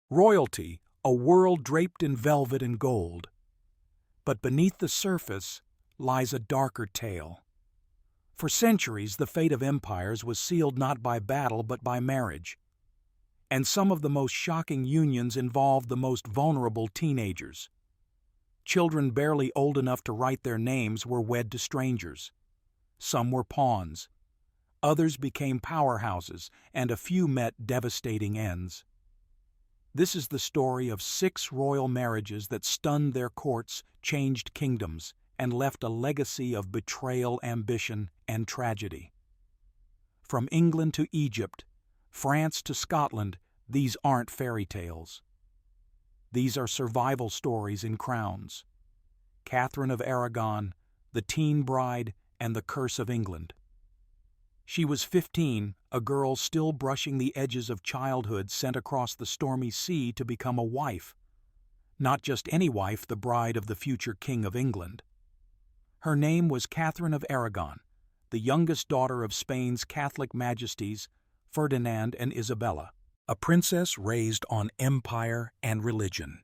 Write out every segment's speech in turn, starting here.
Royalty, a world draped in velvet and gold. But beneath the surface lies a darker tale. For centuries, the fate of empires was sealed not by battle but by marriage. And some of the most shocking unions involved the most vulnerable teenagers. Children barely old enough to write their names were wed to strangers. Some were pawns. Others became powerhouses, and a few met devastating ends. This is the story of 6 royal marriages that stunned their courts, changed kingdoms, and left a legacy of betrayal, ambition, and tragedy. From England to Egypt, France to Scotland, these aren't fairy tales. These are survival stories in crowns. Katherine of Aragon, the teen bride, and the curse of England. She was 15, a girl still brushing the edges of childhood, sent across the stormy sea to become a wife. Not just any wife, the bride of the future King of England. Her name was Katherine of Aragon, the youngest daughter of Spain's Catholic majesties, Ferdinand and Isabella, a princess raised on empire and religion.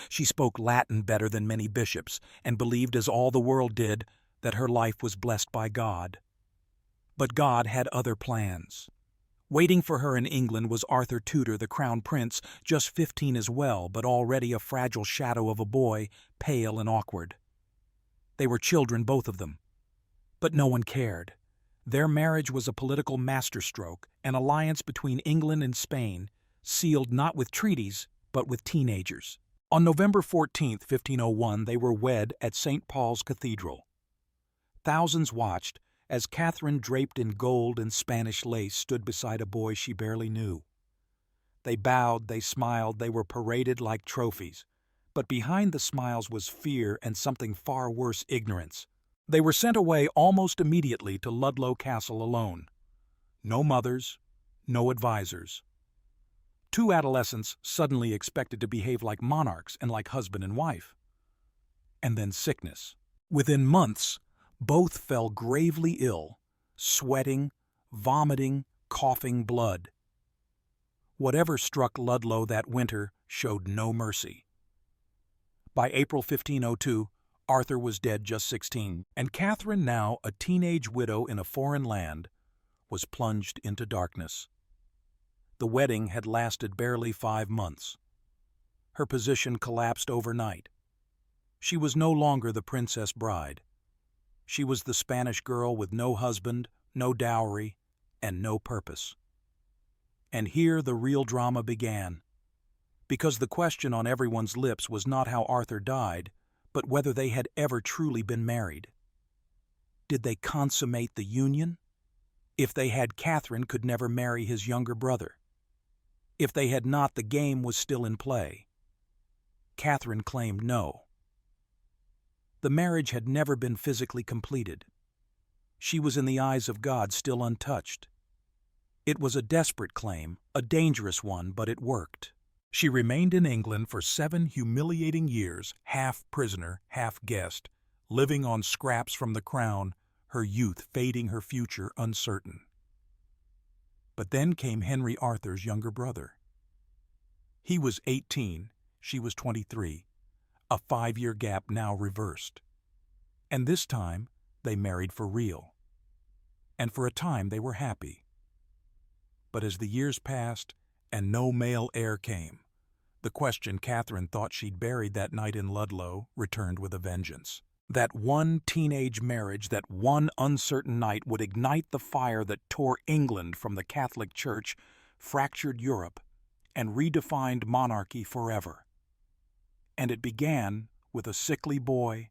She spoke Latin better than many bishops and believed, as all the world did, that her life was blessed by God. But God had other plans. Waiting for her in England was Arthur Tudor, the crown prince, just 15 as well, but already a fragile shadow of a boy, pale and awkward. They were children, both of them. But no one cared. Their marriage was a political masterstroke, an alliance between England and Spain, sealed not with treaties, but with teenagers. On November 14, 1501, they were wed at St. Paul's Cathedral. Thousands watched as Katherine, draped in gold and Spanish lace, stood beside a boy she barely knew. They bowed, they smiled, they were paraded like trophies. But behind the smiles was fear and something far worse, ignorance. They were sent away almost immediately to Ludlow Castle alone. No mothers, no advisors. 2 adolescents suddenly expected to behave like monarchs and like husband and wife. And then sickness. Within months, both fell gravely ill, sweating, vomiting, coughing blood. Whatever struck Ludlow that winter showed no mercy. By April 1502, Arthur was dead, just 16, and Katherine, now a teenage widow in a foreign land, was plunged into darkness. The wedding had lasted barely 5 months. Her position collapsed overnight. She was no longer the princess bride. She was the Spanish girl with no husband, no dowry, and no purpose. And here the real drama began, because the question on everyone's lips was not how Arthur died, but whether they had ever truly been married. Did they consummate the union? If they had, Katherine could never marry his younger brother. If they had not, the game was still in play. Katherine claimed no. The marriage had never been physically completed. She was, in the eyes of God, still untouched. It was a desperate claim, a dangerous one, but it worked. She remained in England for 7 humiliating years, half prisoner, half guest, living on scraps from the crown, her youth fading, her future uncertain. But then came Henry, Arthur's younger brother. He was 18, she was 23, a 5-year gap now reversed. And this time, they married for real. And for a time they were happy. But as the years passed and no male heir came, the question Katherine thought she'd buried that night in Ludlow returned with a vengeance. That one teenage marriage, that one uncertain night, would ignite the fire that tore England from the Catholic Church, fractured Europe, and redefined monarchy forever. And it began with a sickly boy,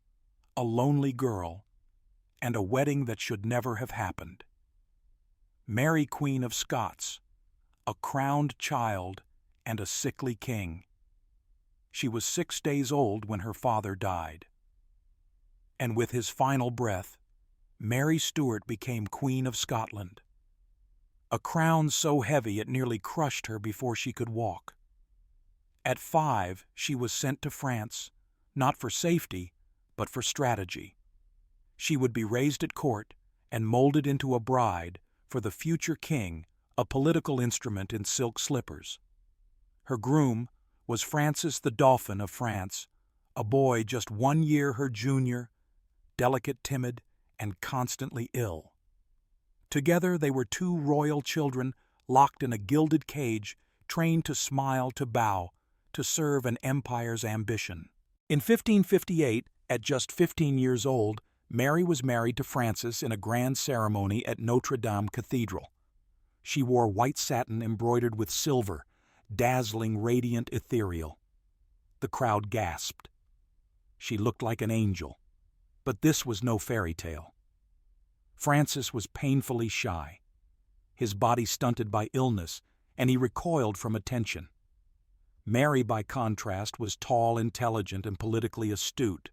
a lonely girl, and a wedding that should never have happened. Mary, Queen of Scots, a crowned child, and a sickly king. She was 6 days old when her father died. And with his final breath, Mary Stuart became Queen of Scotland. A crown so heavy it nearly crushed her before she could walk. At 5, she was sent to France, not for safety, but for strategy. She would be raised at court and molded into a bride for the future king, a political instrument in silk slippers. Her groom, was Francis the Dauphin of France, a boy just 1 year her junior, delicate, timid, and constantly ill. Together they were two royal children locked in a gilded cage, trained to smile, to bow, to serve an empire's ambition. In 1558, at just 15 years old, Mary was married to Francis in a grand ceremony at Notre Dame Cathedral. She wore white satin embroidered with silver, dazzling, radiant, ethereal. The crowd gasped. She looked like an angel. But this was no fairy tale. Francis was painfully shy, his body stunted by illness, and he recoiled from attention. Mary, by contrast, was tall, intelligent, and politically astute.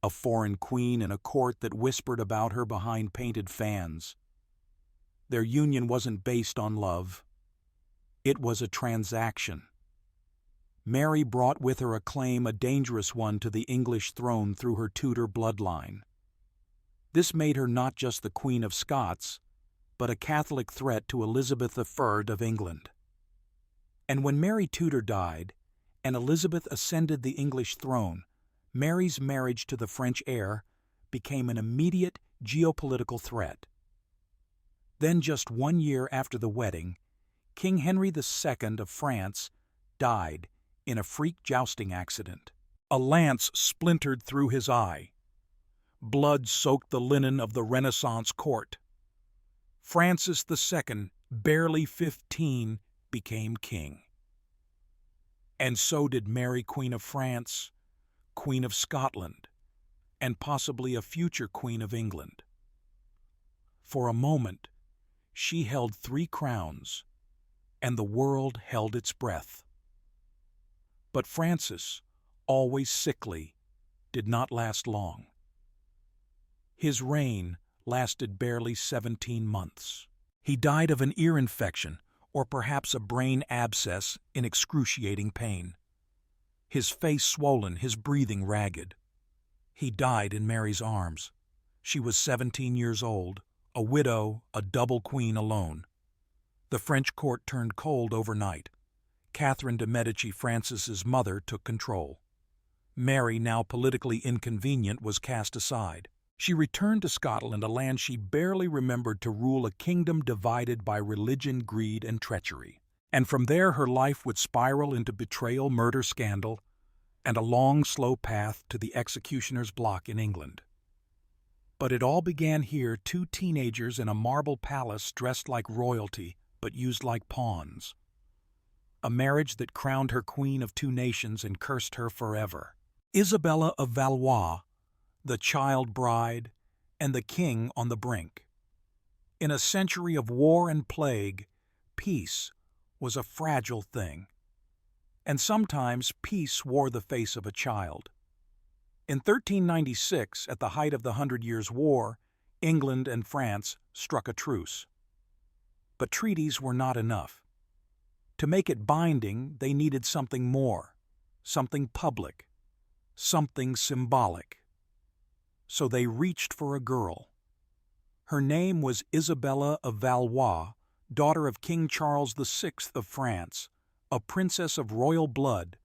A foreign queen in a court that whispered about her behind painted fans. Their union wasn't based on love. It was a transaction. Mary brought with her a claim, a dangerous one, to the English throne through her Tudor bloodline. This made her not just the Queen of Scots, but a Catholic threat to Elizabeth I of England. And when Mary Tudor died, and Elizabeth ascended the English throne, Mary's marriage to the French heir became an immediate geopolitical threat. Then, just 1 year after the wedding, King Henry II of France died in a freak jousting accident. A lance splintered through his eye. Blood soaked the linen of the Renaissance court. Francis II, barely 15, became king. And so did Mary, Queen of France, Queen of Scotland, and possibly a future Queen of England. For a moment, she held 3 crowns, and the world held its breath. But Francis, always sickly, did not last long. His reign lasted barely 17 months. He died of an ear infection, or perhaps a brain abscess, in excruciating pain. His face swollen, his breathing ragged. He died in Mary's arms. She was 17 years old, a widow, a double queen alone. The French court turned cold overnight. Catherine de' Medici, Francis's mother, took control. Mary, now politically inconvenient, was cast aside. She returned to Scotland, a land she barely remembered, to rule a kingdom divided by religion, greed, and treachery. And from there her life would spiral into betrayal, murder, scandal, and a long, slow path to the executioner's block in England. But it all began here, 2 teenagers in a marble palace dressed like royalty, but used like pawns. A marriage that crowned her queen of 2 nations and cursed her forever. Isabella of Valois, the child bride, and the king on the brink. In a century of war and plague, peace was a fragile thing. And sometimes peace wore the face of a child. In 1396, at the height of the 100 Years' War, England and France struck a truce. But treaties were not enough. To make it binding, they needed something more, something public, something symbolic. So they reached for a girl. Her name was Isabella of Valois, daughter of King Charles VI of France, a princess of royal blood,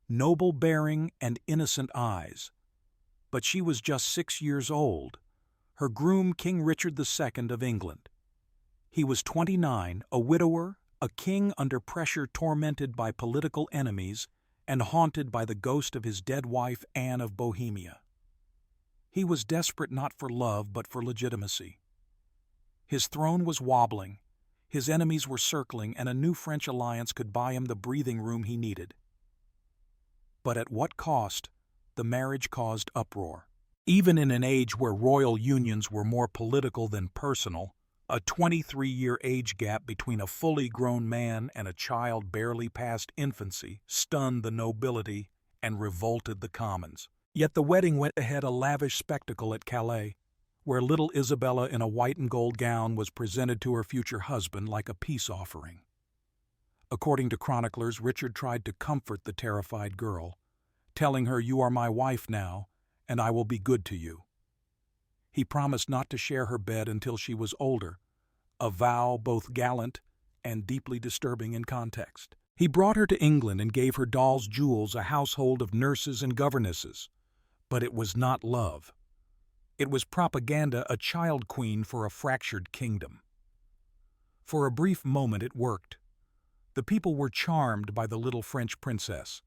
noble bearing and innocent eyes. But she was just 6 years old. Her groom, King Richard II of England. He was 29, a widower, a king under pressure, tormented by political enemies, and haunted by the ghost of his dead wife, Anne of Bohemia. He was desperate not for love, but for legitimacy. His throne was wobbling, his enemies were circling, and a new French alliance could buy him the breathing room he needed. But at what cost? The marriage caused uproar. Even in an age where royal unions were more political than personal, a 23-year age gap between a fully grown man and a child barely past infancy stunned the nobility and revolted the commons. Yet the wedding went ahead, a lavish spectacle at Calais, where little Isabella in a white and gold gown was presented to her future husband like a peace offering. According to chroniclers, Richard tried to comfort the terrified girl, telling her, "You are my wife now, and I will be good to you." He promised not to share her bed until she was older, a vow both gallant and deeply disturbing in context. He brought her to England and gave her dolls' jewels, a household of nurses and governesses. But it was not love. It was propaganda, a child queen for a fractured kingdom. For a brief moment it worked. The people were charmed by the little French princess.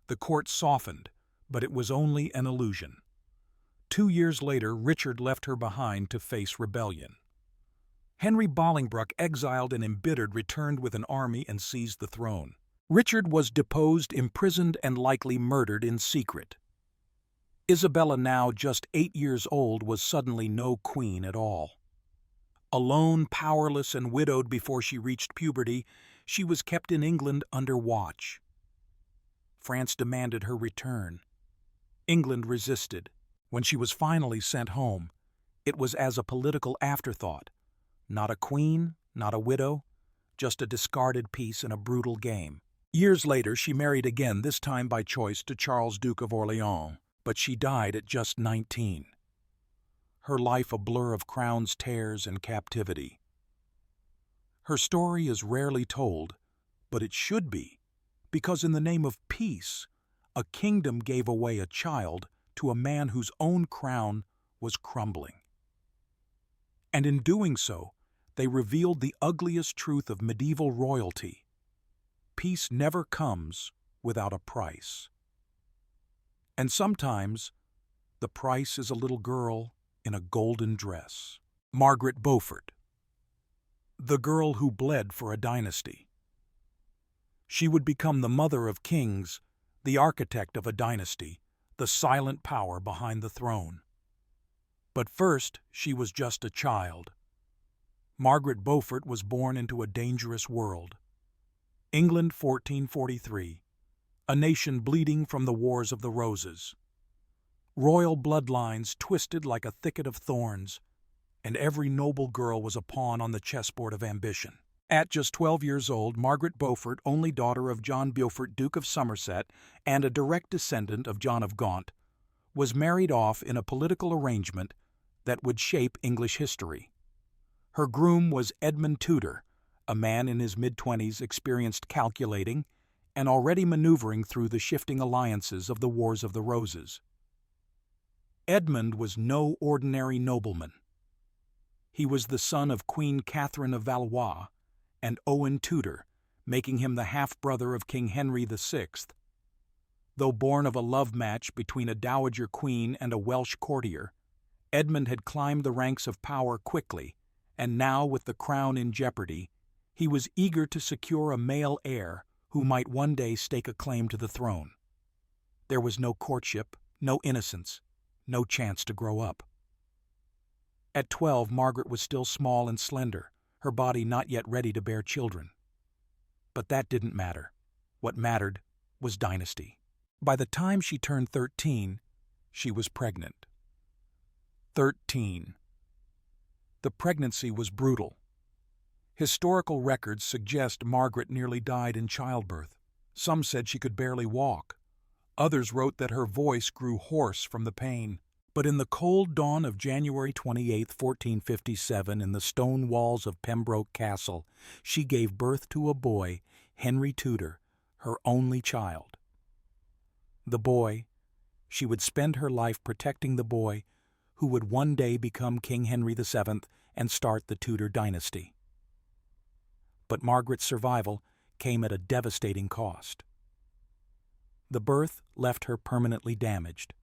The court softened, but it was only an illusion. 2 years later, Richard left her behind to face rebellion. Henry Bolingbroke, exiled and embittered, returned with an army and seized the throne. Richard was deposed, imprisoned, and likely murdered in secret. Isabella, now just 8 years old, was suddenly no queen at all. Alone, powerless, and widowed before she reached puberty, she was kept in England under watch. France demanded her return. England resisted. When she was finally sent home, it was as a political afterthought. Not a queen, not a widow, just a discarded piece in a brutal game. Years later, she married again, this time by choice, to Charles, Duke of Orleans, but she died at just 19. Her life a blur of crowns, tears, and captivity. Her story is rarely told, but it should be, because in the name of peace, a kingdom gave away a child to a man whose own crown was crumbling. And in doing so, they revealed the ugliest truth of medieval royalty. Peace never comes without a price. And sometimes, the price is a little girl in a golden dress. Margaret Beaufort, the girl who bled for a dynasty. She would become the mother of kings, the architect of a dynasty, the silent power behind the throne. But first, she was just a child. Margaret Beaufort was born into a dangerous world. England, 1443, a nation bleeding from the Wars of the Roses. Royal bloodlines twisted like a thicket of thorns, and every noble girl was a pawn on the chessboard of ambition. At just 12 years old, Margaret Beaufort, only daughter of John Beaufort, Duke of Somerset, and a direct descendant of John of Gaunt, was married off in a political arrangement that would shape English history. Her groom was Edmund Tudor, a man in his mid-20s, experienced calculating and already maneuvering through the shifting alliances of the Wars of the Roses. Edmund was no ordinary nobleman. He was the son of Queen Katherine of Valois and Owen Tudor, making him the half-brother of King Henry VI. Though born of a love match between a dowager queen and a Welsh courtier, Edmund had climbed the ranks of power quickly, and now, with the crown in jeopardy, he was eager to secure a male heir who might one day stake a claim to the throne. There was no courtship, no innocence, no chance to grow up. At 12, Margaret was still small and slender, her body not yet ready to bear children. But that didn't matter. What mattered was dynasty. By the time she turned 13, she was pregnant. 13. The pregnancy was brutal. Historical records suggest Margaret nearly died in childbirth. Some said she could barely walk. Others wrote that her voice grew hoarse from the pain. But in the cold dawn of January 28, 1457, in the stone walls of Pembroke Castle, she gave birth to a boy, Henry Tudor, her only child. The boy, she would spend her life protecting the boy, who would one day become King Henry VII and start the Tudor dynasty. But Margaret's survival came at a devastating cost. The birth left her permanently damaged.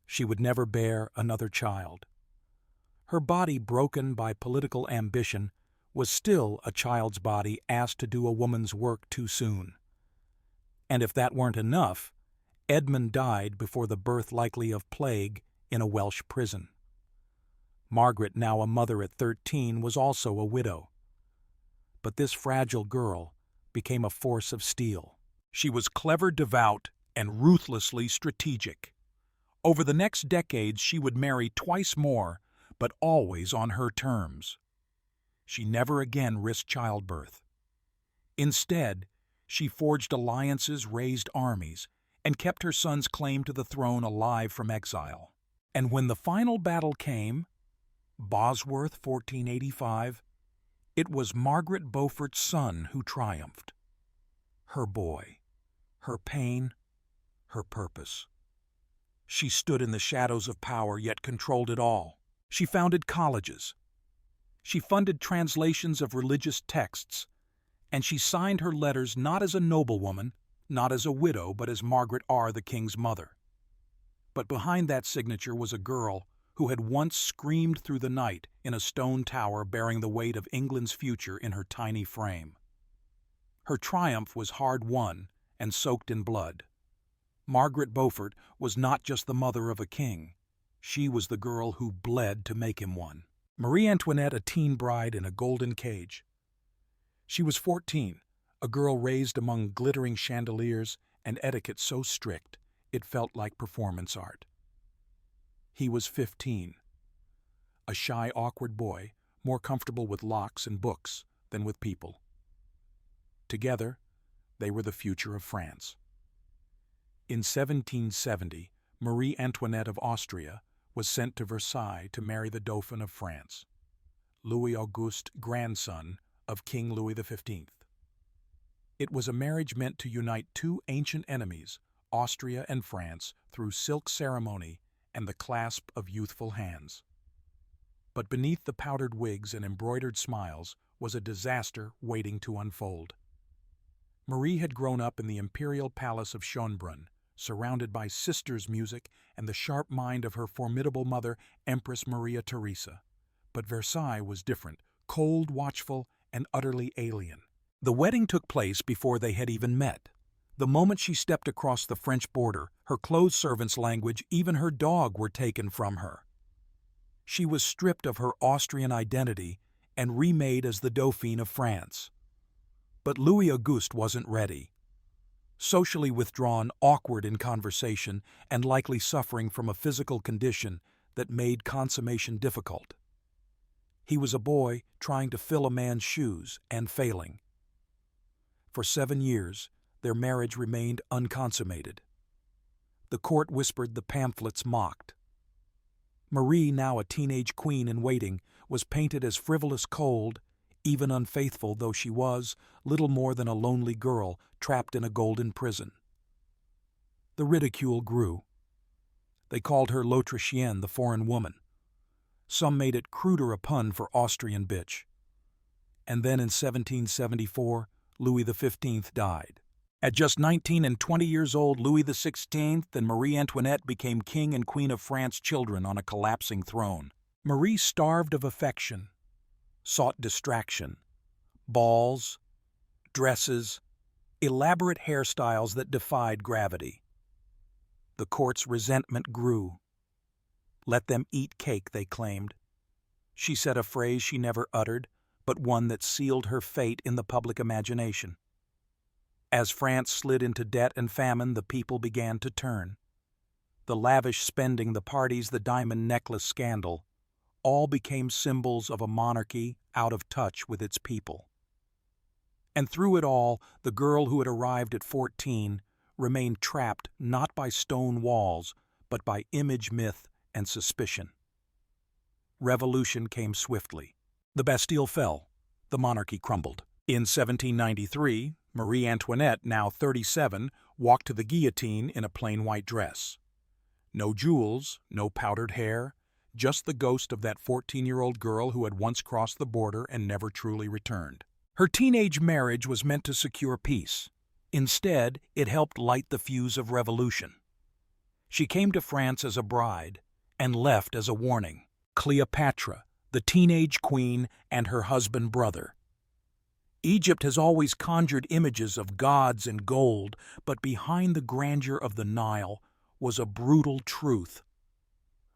She would never bear another child. Her body, broken by political ambition, was still a child's body asked to do a woman's work too soon. And if that weren't enough, Edmund died before the birth, likely of plague, in a Welsh prison. Margaret, now a mother at 13, was also a widow. But this fragile girl became a force of steel. She was clever, devout, and ruthlessly strategic. Over the next decades, she would marry twice more, but always on her terms. She never again risked childbirth. Instead, she forged alliances, raised armies, and kept her son's claim to the throne alive from exile. And when the final battle came, Bosworth, 1485, it was Margaret Beaufort's son who triumphed. her boy, her pain, her purpose. She stood in the shadows of power, yet controlled it all. She founded colleges. She funded translations of religious texts, and she signed her letters not as a noblewoman, not as a widow, but as Margaret R., the king's mother. But behind that signature was a girl who had once screamed through the night in a stone tower bearing the weight of England's future in her tiny frame. Her triumph was hard-won and soaked in blood. Margaret Beaufort was not just the mother of a king. She was the girl who bled to make him one. Marie Antoinette, a teen bride in a golden cage. She was 14, a girl raised among glittering chandeliers and etiquette so strict it felt like performance art. He was 15, a shy, awkward boy, more comfortable with locks and books than with people. Together, they were the future of France. In 1770, Marie Antoinette of Austria was sent to Versailles to marry the Dauphin of France, Louis Auguste, grandson of King Louis XV. It was a marriage meant to unite two ancient enemies, Austria and France, through silk ceremony and the clasp of youthful hands. But beneath the powdered wigs and embroidered smiles was a disaster waiting to unfold. Marie had grown up in the imperial palace of Schönbrunn, surrounded by sisters' music and the sharp mind of her formidable mother, Empress Maria Theresa. But Versailles was different, cold, watchful, and utterly alien. The wedding took place before they had even met. The moment she stepped across the French border, her clothes servant's language, even her dog, were taken from her. She was stripped of her Austrian identity and remade as the Dauphine of France. But Louis Auguste wasn't ready. Socially withdrawn, awkward in conversation, and likely suffering from a physical condition that made consummation difficult. He was a boy trying to fill a man's shoes and failing. For 7 years, their marriage remained unconsummated. The court whispered, the pamphlets mocked. Marie, now a teenage queen in waiting, was painted as frivolous, cold, even unfaithful though she was, little more than a lonely girl trapped in a golden prison. The ridicule grew. They called her l'Autrichienne, the foreign woman. Some made it cruder a pun for Austrian bitch. And then in 1774, Louis XV died. At just 19 and 20 years old, Louis XVI and Marie Antoinette became king and queen of France, children on a collapsing throne. Marie, starved of affection, sought distraction, balls, dresses, elaborate hairstyles that defied gravity. The court's resentment grew. Let them eat cake, they claimed. She said a phrase she never uttered, but one that sealed her fate in the public imagination. As France slid into debt and famine, the people began to turn. The lavish spending, the parties, the diamond necklace scandal, all became symbols of a monarchy out of touch with its people. And through it all, the girl who had arrived at 14 remained trapped not by stone walls, but by image, myth, and suspicion. Revolution came swiftly. The Bastille fell. The monarchy crumbled. In 1793, Marie Antoinette, now 37, walked to the guillotine in a plain white dress. No jewels, no powdered hair, just the ghost of that 14-year-old girl who had once crossed the border and never truly returned. Her teenage marriage was meant to secure peace. Instead, it helped light the fuse of revolution. She came to France as a bride and left as a warning. Cleopatra, the teenage queen, and her husband brother. Egypt has always conjured images of gods and gold, but behind the grandeur of the Nile was a brutal truth.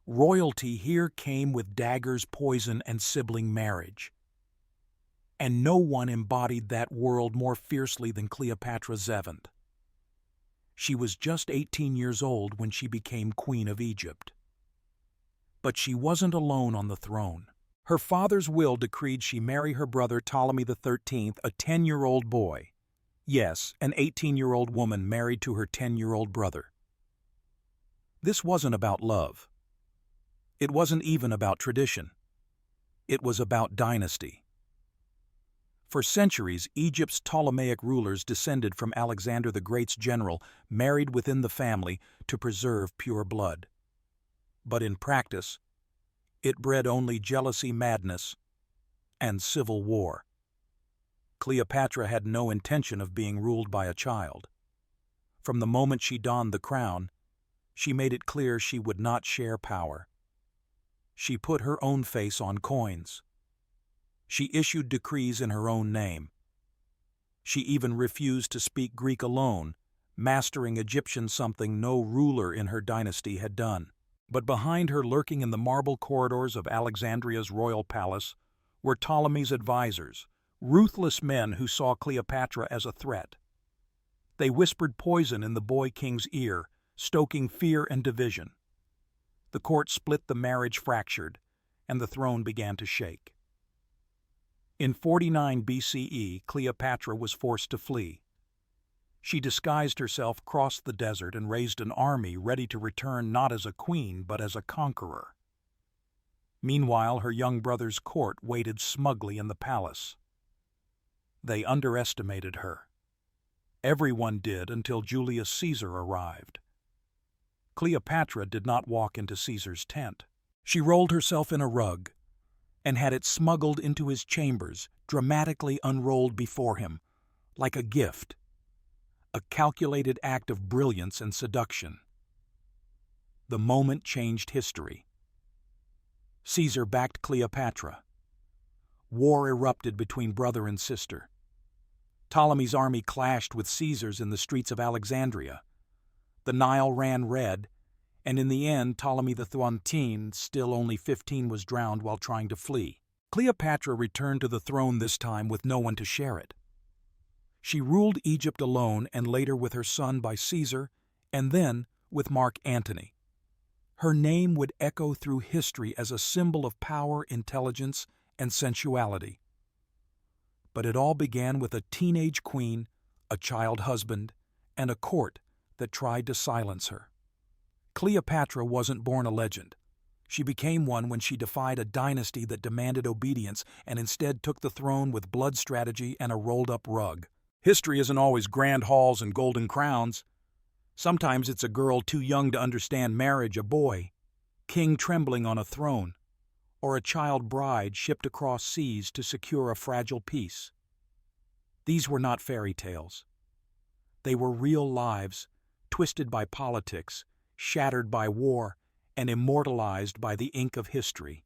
Royalty here came with daggers, poison, and sibling marriage. And no one embodied that world more fiercely than Cleopatra Zevent. She was just 18 years old when she became Queen of Egypt. But she wasn't alone on the throne. Her father's will decreed she marry her brother Ptolemy XIII, a 10-year-old boy. Yes, an 18-year-old woman married to her 10-year-old brother. This wasn't about love. It wasn't even about tradition. It was about dynasty. For centuries, Egypt's Ptolemaic rulers descended from Alexander the Great's general, married within the family to preserve pure blood. But in practice, it bred only jealousy, madness, and civil war. Cleopatra had no intention of being ruled by a child. From the moment she donned the crown, she made it clear she would not share power. She put her own face on coins. She issued decrees in her own name. She even refused to speak Greek alone, mastering Egyptian, something no ruler in her dynasty had done. But behind her, lurking in the marble corridors of Alexandria's royal palace, were Ptolemy's advisors, ruthless men who saw Cleopatra as a threat. They whispered poison in the boy king's ear, stoking fear and division. The court split, the marriage fractured, and the throne began to shake. In 49 BCE, Cleopatra was forced to flee. She disguised herself, crossed the desert, and raised an army ready to return not as a queen but as a conqueror. Meanwhile, her young brother's court waited smugly in the palace. They underestimated her. Everyone did until Julius Caesar arrived. Cleopatra did not walk into Caesar's tent. She rolled herself in a rug and had it smuggled into his chambers, dramatically unrolled before him, like a gift, a calculated act of brilliance and seduction. The moment changed history. Caesar backed Cleopatra. War erupted between brother and sister. Ptolemy's army clashed with Caesar's in the streets of Alexandria. The Nile ran red, and in the end Ptolemy XIII, still only 15, was drowned while trying to flee. Cleopatra returned to the throne, this time with no one to share it. She ruled Egypt alone, and later with her son by Caesar, and then with Mark Antony. Her name would echo through history as a symbol of power, intelligence, and sensuality. But it all began with a teenage queen, a child husband, and a court that tried to silence her. Cleopatra wasn't born a legend. She became one when she defied a dynasty that demanded obedience and instead took the throne with blood strategy and a rolled-up rug. History isn't always grand halls and golden crowns. Sometimes it's a girl too young to understand marriage, a boy, king trembling on a throne, or a child bride shipped across seas to secure a fragile peace. These were not fairy tales. They were real lives, twisted by politics, shattered by war, and immortalized by the ink of history.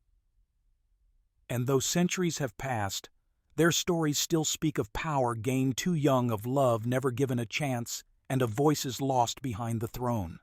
And though centuries have passed, their stories still speak of power gained too young, of love never given a chance, and of voices lost behind the throne.